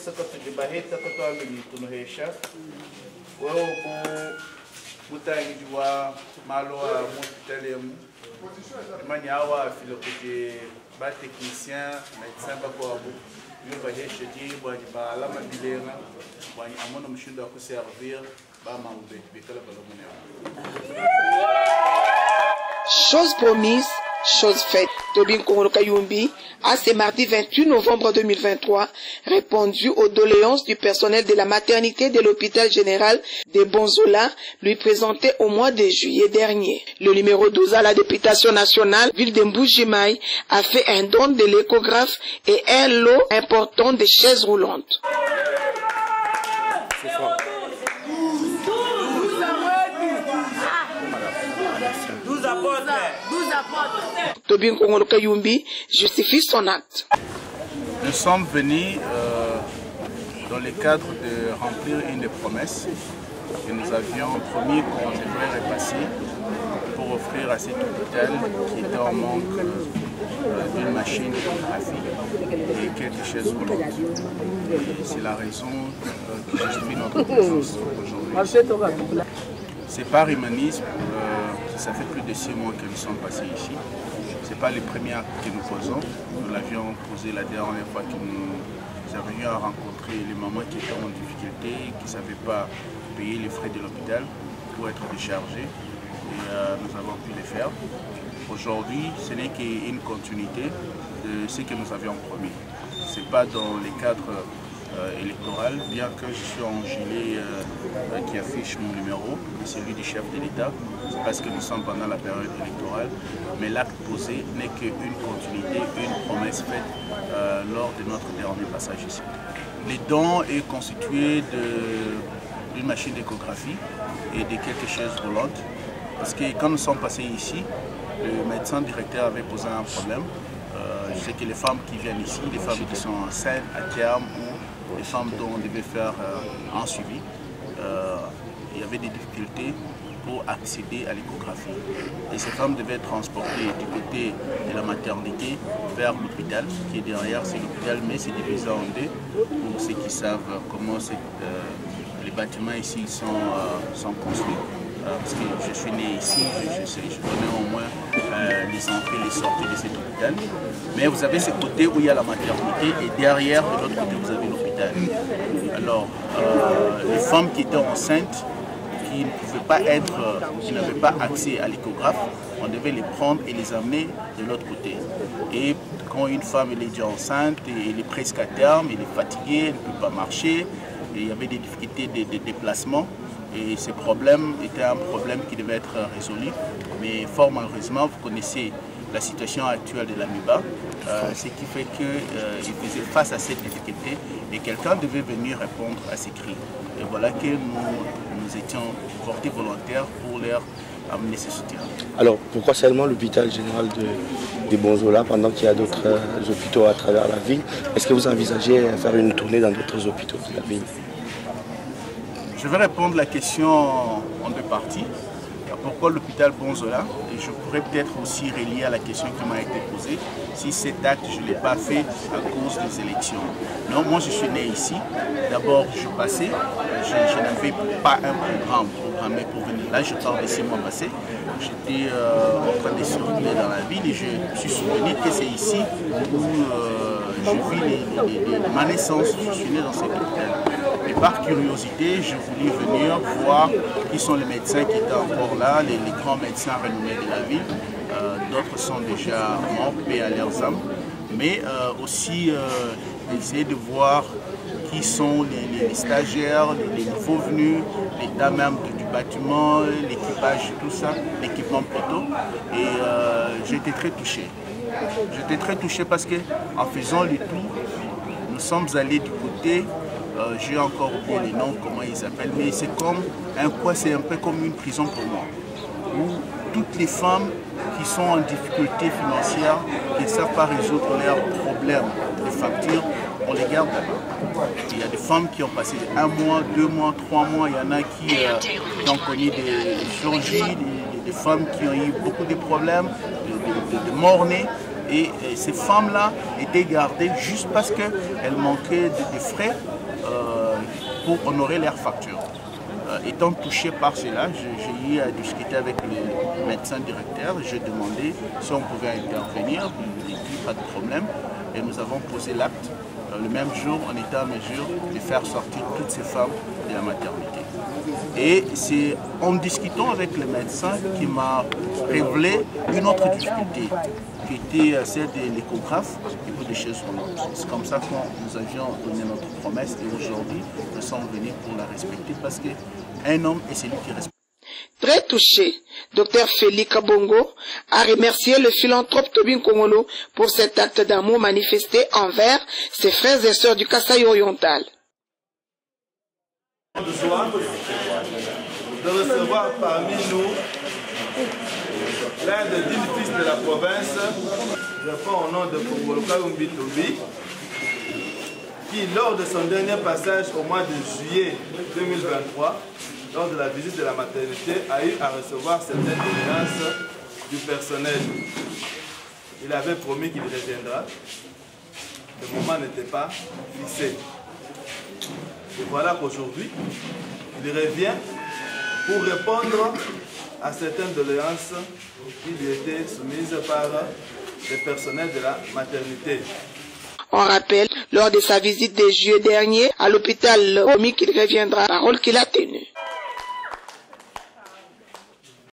Sakato de Barreta, que eu habilito no Reixa. Eu butangi de wa malo a mutalemu. Manyawa filokote ba technicien, médecin ba ko abu. Yo ba Reixa de ba de ba la mabilenga. Ba amono mshindo a servir ba mambe bekala balomene. Chose promise, chose faite. Tobin Nkongolo Kayumbi a ce mardi 28 novembre 2023 répondu aux doléances du personnel de la maternité de l'hôpital général de Bonzola lui présenté au mois de juillet dernier. Le numéro 12 à la députation nationale, ville de Mbujimaï, a fait un don de l'échographe et un lot important de chaises roulantes. Tobin Nkongolo Kayumbi justifie son acte. Nous sommes venus dans le cadre de remplir une des promesses que nous avions promis qu'on devrait repasser pour offrir à cet hôpital qui était en manque d'une machine d'échographie et quelques chaises roulantes. C'est la raison qui justifie notre présence aujourd'hui. C'est par humanisme, ça fait plus de 6 mois que nous sommes passés ici. Ce n'est pas le premier acte que nous posons. Nous l'avions posé la dernière fois que nous avions à rencontrer les mamans qui étaient en difficulté, qui ne savaient pas payer les frais de l'hôpital pour être déchargées. Et nous avons pu les faire. Aujourd'hui, ce n'est qu'une continuité de ce que nous avions promis. Ce n'est pas dans les cadres électoral, bien que je suis en gilet qui affiche mon numéro, celui du chef de l'État, parce que nous sommes pendant la période électorale, mais l'acte posé n'est qu'une continuité, une promesse faite lors de notre dernier passage ici. Le don est constitué d'une machine d'échographie et de quelques chaises roulantes, parce que quand nous sommes passés ici, le médecin directeur avait posé un problème. Je sais que les femmes qui viennent ici, les femmes qui sont enceintes à terme ou les femmes dont on devait faire un suivi, il y avait des difficultés pour accéder à l'échographie. Et ces femmes devaient être transportées du côté de la maternité vers l'hôpital, qui est derrière, c'est l'hôpital, mais c'est divisé en deux, pour ceux qui savent comment les bâtiments ici sont construits. Parce que je suis né ici, je connais au moins les entrées et les sorties de cet hôpital. Mais vous avez ce côté où il y a la maternité et derrière, de l'autre côté, vous avez l'hôpital. Alors, les femmes qui étaient enceintes, qui ne pouvaient pas qui n'avaient pas accès à l'échographe, on devait les prendre et les amener de l'autre côté. Et quand une femme est déjà enceinte, elle est presque à terme, elle est fatiguée, elle ne peut pas marcher, et il y avait des difficultés de déplacement. Et ce problème était un problème qui devait être résolu. Mais fort malheureusement, vous connaissez la situation actuelle de l'AMIBA, ce qui fait qu'il faisait face à cette difficulté et quelqu'un devait venir répondre à ces cris. Et voilà que nous étions portés volontaires pour leur amener ce soutien. Alors pourquoi seulement l'hôpital général de Bonzola pendant qu'il y a d'autres hôpitaux à travers la ville? Est-ce que vous envisagez faire une tournée dans d'autres hôpitaux de la ville? Je vais répondre à la question en deux parties. Pourquoi l'hôpital Bonzola? Et je pourrais peut-être aussi relier à la question qui m'a été posée. Si cet acte, je ne l'ai pas fait à cause des élections. Non, moi je suis né ici. D'abord, je passais. Je n'avais pas un programme programmé pour venir. Là, je parle de 6 mois passés. J'étais en train de circuler dans la ville et je me suis souvenu que c'est ici où je vis ma naissance. Je suis né dans cet hôpital. Et par curiosité, je voulais venir voir qui sont les médecins qui étaient encore là, les grands médecins renommés de la ville. D'autres sont déjà morts, paix à leurs âmes. Mais aussi essayer de voir qui sont les stagiaires, les nouveaux venus, l'état même du bâtiment, l'équipage, tout ça, l'équipement plutôt. Et j'étais très touché. J'étais très touché parce qu'en faisant le tour, nous sommes allés du côté. J'ai encore oublié les noms, comment ils s'appellent, mais c'est comme c'est un peu comme une prison pour moi, où toutes les femmes qui sont en difficulté financière, qui ne savent pas résoudre leurs problèmes de facture, on les garde là-bas. Il y a des femmes qui ont passé 1 mois, 2 mois, 3 mois, il y en a qui ont connu des chirurgies, des femmes qui ont eu beaucoup de problèmes, de mort-nés. Et ces femmes-là étaient gardées juste parce qu'elles manquaient de frais pour honorer leurs factures. Étant touché par cela, j'ai eu à discuter avec le médecin directeur. J'ai demandé si on pouvait intervenir. Il dit pas de problème. Et nous avons posé l'acte. Le même jour, on était en mesure de faire sortir toutes ces femmes de la maternité. Et c'est en discutant avec le médecin qui m'a révélé une autre difficulté, qui était celle de l'échographe et puis des chaises roulantes. C'est comme ça que nous avions donné notre promesse et aujourd'hui, nous sommes venus pour la respecter parce qu'un homme est celui qui respecte. Très touché, Dr Félix Bongo a remercié le philanthrope Tobin Kongolo pour cet acte d'amour manifesté envers ses frères et sœurs du Kasaï oriental. De joie de recevoir parmi nous l'un des 10 fils de la province, je prends au nom de Kongolo Kayumbi Tobi, qui lors de son dernier passage au mois de juillet 2023, lors de la visite de la maternité, a eu à recevoir certaines doléances du personnel. Il avait promis qu'il reviendra. Le moment n'était pas fixé. Et voilà qu'aujourd'hui, il revient pour répondre à certaines doléances qui lui étaient soumises par le personnel de la maternité. On rappelle, lors de sa visite de juillet dernier à l'hôpital, qu'il reviendra, parole qu'il a tenue.